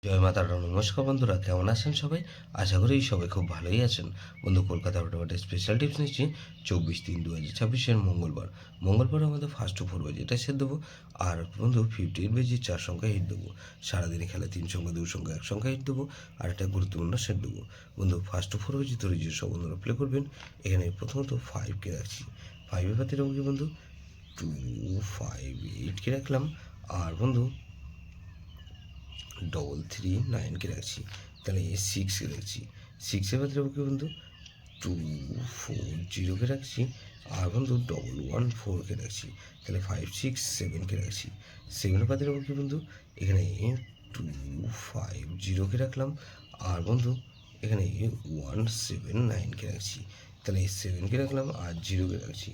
জয় মাতা রা। নমস্কার বন্ধুরা, কেমন আছেন সবাই? আশা করি সবাই খুব ভালোই আছেন। বন্ধু, কলকাতা ফটোফাটে স্পেশাল টিপস নিচ্ছি 24/3/2026 মঙ্গলবার। মঙ্গলবার আমাদের ফার্স্ট 4 বাজে এটা সেট দেবো। আর বন্ধু 58 বেজি 4 সংখ্যা হিট দেবো। সারাদিনে খেলা 3 সংখ্যা 2 সংখ্যা 1 সংখ্যা হিট দেবো। আর একটা গুরুত্বপূর্ণ সেট দেবো। বন্ধু, ফার্স্ট 4 বাজে ধরে যে সব বন্ধুরা প্লে করবেন, এখানে প্রথমত 5কে রাখছি। 5 এর পাতে রাখবো বন্ধু 2 5 8কে রাখলাম। আর বন্ধু 339কে রাখছি। তাহলে 6কে রাখছি। 6-এর বাদ রাখবো কি বন্ধু 240কে রাখছি। আর বন্ধু 114কে রাখছি। তাহলে 567কে রাখছি। 7-এর বাদ রাখবো কি বন্ধু এখানে 250কে রাখলাম। আর বন্ধু এখানে 179কে রাখছি। তাহলে 7কে রাখলাম আর 0কে রাখছি।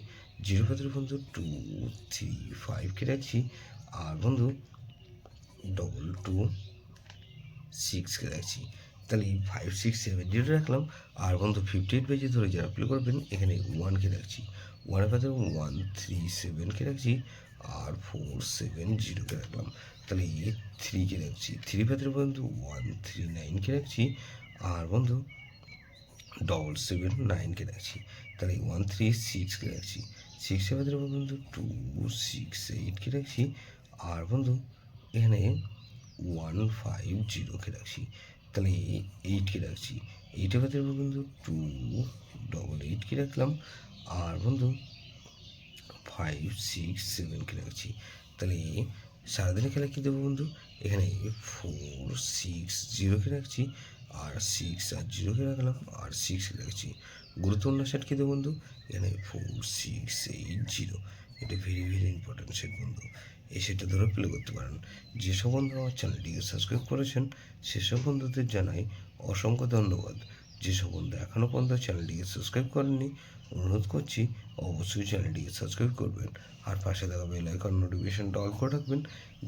0 বাদ বন্ধু 235কে রাখছি। আর বন্ধু 226কে রাখছি। তাহলে 5670 রাখলাম। আর বন্ধু 58 পেজে ধরে যারা প্লে করবেন, এখানে 1কে রাখছি। 1-এর পাশে 137কে রাখছি। আর 470কে রাখলাম। তাহলে 3কে রাখছি। 3 পাতের বন্ধু 139কে রাখছি। আর বন্ধু 779কে রাখছি। তাহলে 136কে রাখছি। 6-এর পাতের বন্ধু 268কে রাখছি। আর বন্ধু এখানে 150কে রাখছি। তাহলে 8কে রাখছি। 8-এর পাতে বন্ধু 288কে রাখলাম। আর বন্ধু 567কে রাখছি। তাহলে সারাদিনে খেলা কী দেবো বন্ধু এখানে 460কে রাখছি। আর 6 আর 0কে রাখলাম। আর 6কে রাখছি। গুরুত্বপূর্ণ সেট কী দেবো বন্ধু এখানে 4680। এটা ভেরি ভেরি ইম্পর্টেন্ট সেট বন্ধু। এই সেটটা ধরে প্লে করতে পারেন। যেসব বন্ধু আমার চ্যানেলটিকে সাবস্ক্রাইব করেছেন সেসব বন্ধুদের জানাই অসংখ্য ধন্যবাদ। যেসব বন্ধু এখনও পর্যন্ত চ্যানেলটিকে সাবস্ক্রাইব করেননি, অনুরোধ করছি অবশ্যই চ্যানেলটিকে সাবস্ক্রাইব করবেন। আর পাশে থাকা বেল আইকন নোটিফিকেশনটা অল করে রাখবেন,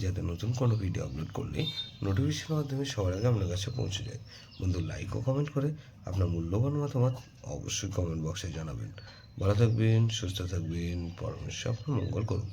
যাতে নতুন কোনো ভিডিও আপলোড করলে নোটিফিকেশনের মাধ্যমে সবার আগে আপনার কাছে পৌঁছে যায়। বন্ধু, লাইক ও কমেন্ট করে আপনার মূল্যবান মতামত অবশ্যই কমেন্ট বক্সে জানাবেন। ভালো থাকবেন, সুস্থ থাকবেন, পরমেশ্বর আপনার মঙ্গল করুন।